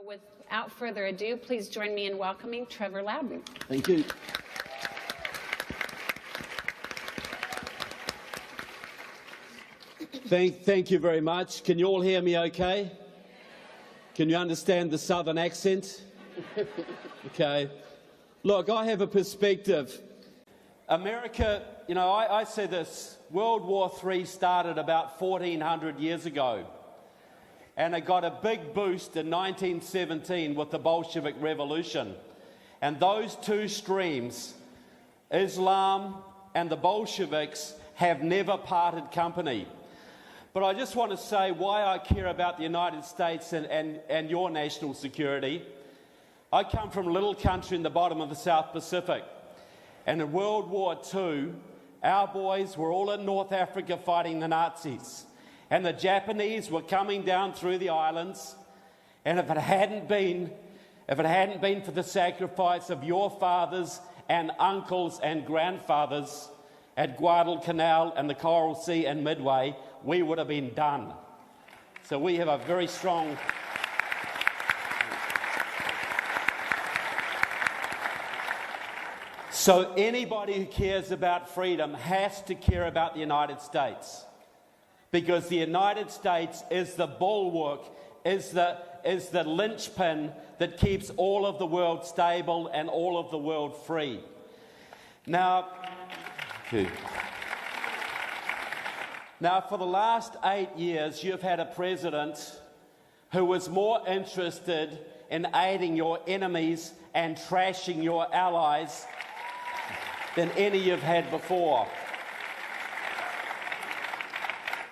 Without further ado, please join me in welcoming Trevor Loudon. Thank you. Thank you very much. Can you all hear me okay? Can you understand the southern accent? Okay. Look, I have a perspective. America, you know, I say this, World War III started about 1400 years ago. And it got a big boost in 1917 with the Bolshevik Revolution. And those two streams, Islam and the Bolsheviks, have never parted company. But I just want to say why I care about the United States and your national security. I come from a little country in the bottom of the South Pacific. And in World War II, our boys were all in North Africa fighting the Nazis. And the Japanese were coming down through the islands. And if it hadn't been for the sacrifice of your fathers and uncles and grandfathers at Guadalcanal and the Coral Sea and Midway, we would have been done. So we have a very strong... So anybody who cares about freedom has to care about the United States, because the United States is the bulwark, is the linchpin that keeps all of the world stable and all of the world free. Now, for the last 8 years, you've had a president who was more interested in aiding your enemies and trashing your allies than any you've had before.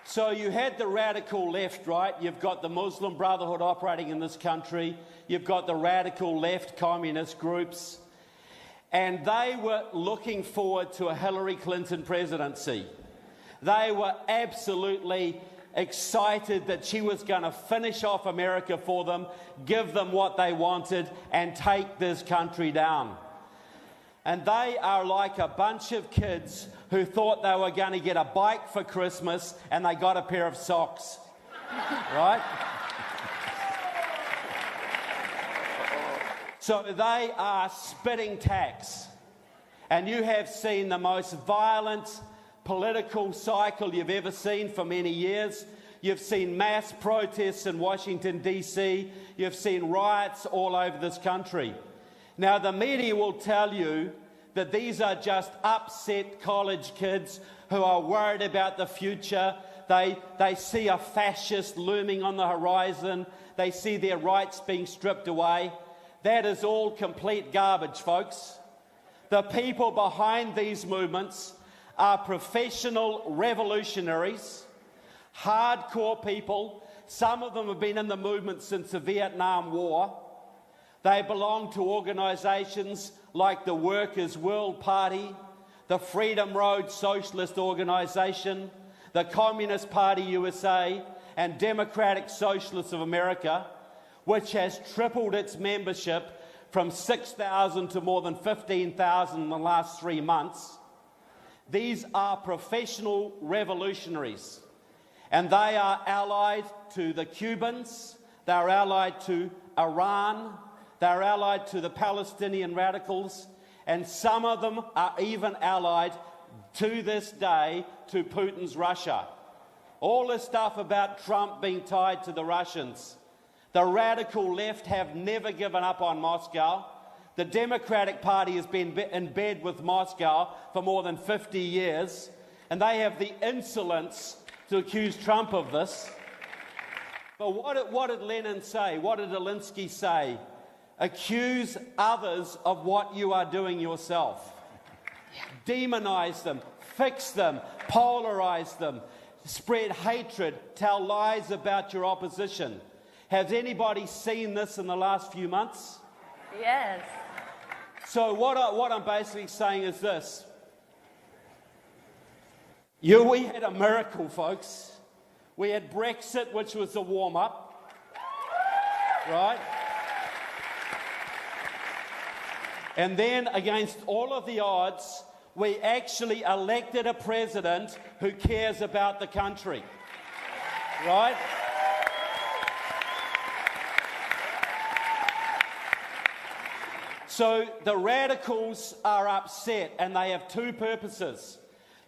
So you had the radical left, right? You've got the Muslim Brotherhood operating in this country. You've got the radical left communist groups. And they were looking forward to a Hillary Clinton presidency. They were absolutely excited that she was going to finish off America for them, give them what they wanted, and take this country down. And they are like a bunch of kids who thought they were going to get a bike for Christmas and they got a pair of socks, right? So they are spitting tax. And you have seen the most violent political cycle you've ever seen for many years. You've seen mass protests in Washington, D.C. You've seen riots all over this country. Now, the media will tell you that these are just upset college kids who are worried about the future. They see a fascist looming on the horizon. They see their rights being stripped away. That is all complete garbage, folks. The people behind these movements are professional revolutionaries, hardcore people. Some of them have been in the movement since the Vietnam War. They belong to organisations like the Workers' World Party, the Freedom Road Socialist Organisation, the Communist Party USA, and Democratic Socialists of America, which has tripled its membership from 6,000 to more than 15,000 in the last 3 months. These are professional revolutionaries, and they are allied to the Cubans, they are allied to Iran, they are allied to the Palestinian radicals, and some of them are even allied to this day to Putin's Russia. All this stuff about Trump being tied to the Russians. The radical left have never given up on Moscow. The Democratic Party has been in bed with Moscow for more than 50 years, and they have the insolence to accuse Trump of this. But what did Lenin say? What did Alinsky say? Accuse others of what you are doing yourself. Demonize them, fix them, polarize them, spread hatred, tell lies about your opposition. Has anybody seen this in the last few months? Yes. So what I'm basically saying is this. We had a miracle, folks. We had Brexit, which was a warm-up, right? And then, against all of the odds, we actually elected a president who cares about the country, right? So the radicals are upset, and they have two purposes.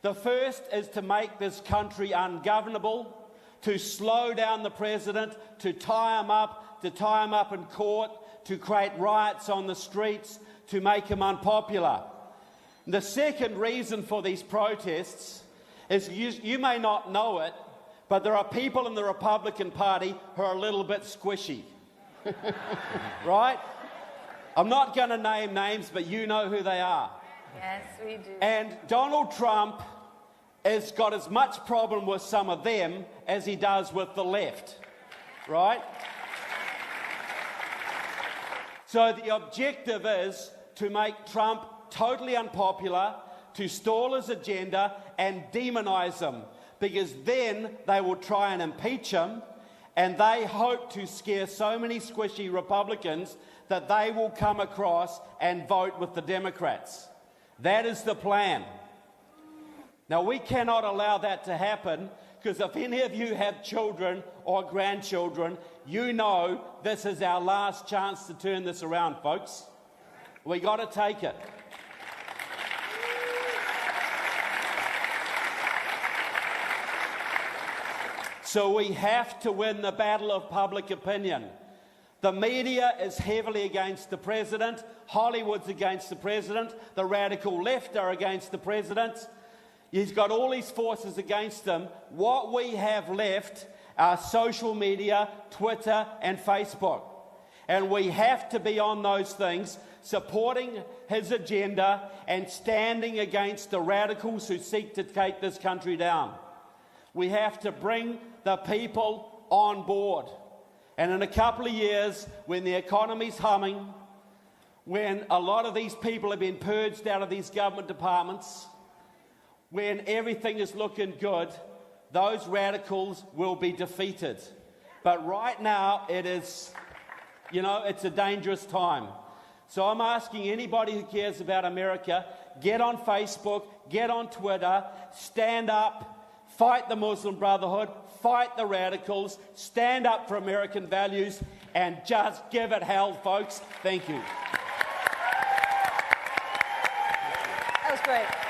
The first is to make this country ungovernable, to slow down the president, to tie him up in court, to create riots on the streets, to make him unpopular. The second reason for these protests is you may not know it, but there are people in the Republican Party who are a little bit squishy. Right? I'm not going to name names, but you know who they are. Yes, we do. And Donald Trump has got as much problem with some of them as he does with the left. Right? So the objective is to make Trump totally unpopular, to stall his agenda and demonise him, because then they will try and impeach him, and they hope to scare so many squishy Republicans that they will come across and vote with the Democrats. That is the plan. Now, we cannot allow that to happen, because if any of you have children or grandchildren, you know this is our last chance to turn this around, folks. We got to take it. So we have to win the battle of public opinion. The media is heavily against the president. Hollywood's against the president. The radical left are against the president. He's got all these forces against him. What we have left are social media, Twitter and Facebook. And we have to be on those things, supporting his agenda and standing against the radicals who seek to take this country down. We have to bring the people on board. And in a couple of years, when the economy's humming, when a lot of these people have been purged out of these government departments, when everything is looking good, those radicals will be defeated. But right now, it is, it's a dangerous time. So I'm asking anybody who cares about America, get on Facebook, get on Twitter, stand up, fight the Muslim Brotherhood, fight the radicals, stand up for American values, and just give it hell, folks. Thank you. That was great.